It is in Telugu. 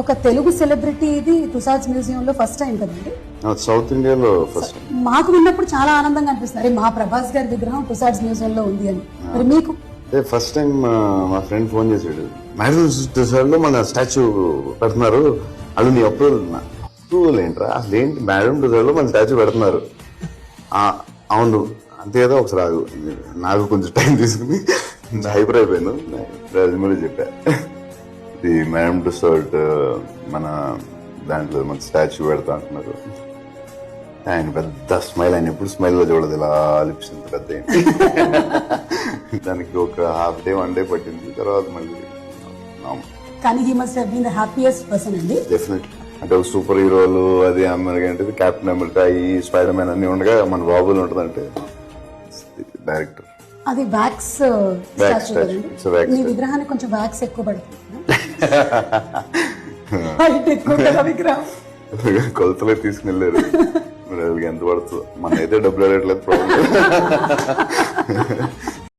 ఒక తెలుగు సెలబ్రిటీ ఇది తుసాడ్స్ మ్యూజియం లో ఫస్ట్ టైం కదండి? సౌత్ ఇండియాలో ఫస్ట్. మాకు విన్నప్పుడు చాలా ఆనందంగా అనిపిస్తుంది, అరే మా ప్రభాస్ గారి విగ్రహం తుసాడ్స్ మ్యూజియం లో ఉంది అని. మరి మీకు? ఫస్ట్ టైం మా ఫ్రెండ్ ఫోన్ చేసాడు, మేడం తుసాడ్ లో మన స్టాచ్యూ పెడుతున్నారు, అది నీ అప్రూవల్ ఏంట్రా, అసలు ఏంటి మేడం తుసాడ్ లో మన స్టాచ్యూ పెడుతున్నారు? అవును అంతే కదా, ఒకసారి ఆగు. నాకు కొంచెం టైం తీసుకుని హైపర్ అయిపోయాను, రాజమౌళి చెప్పా ఇది మేడం టుసాడ్ మన దాంట్లో మన స్టాచ్యూ పెడతా అంటున్నారు. ఆయన పెద్ద స్మైల్, ఆయన ఎప్పుడు స్మైల్ లో చూడదు, ఇలా లిప్స్ ఇంత పెద్ద అయింది. దానికి ఒక హాఫ్ డే 1 డే పట్టింది, తర్వాత మళ్ళీ. కానీ he must have been the happiest person అండి. డెఫినెట్లీ. అంటే ఒక సూపర్ హీరోలు, అది అమెరికా అంటే కెప్టెన్ అమెరికా, ఈ స్పైడర్ మ్యాన్ అన్ని ఉండగా మన బాబులు ఉంటుందంటే డైరెక్టర్. అది వ్యాక్స్ స్టాచ్యూ కదండి? మీ విగ్రహానికి కొంచెం వ్యాక్స్ ఎక్కువ పడుతుంది. విగ్రహం కొలతలే తీసుకెళ్లారు, మరి వాళ్ళకి ఎంత పడుతుందో, మన అయితే డబ్బులు అడగట్లేదు ప్రాబ్లం.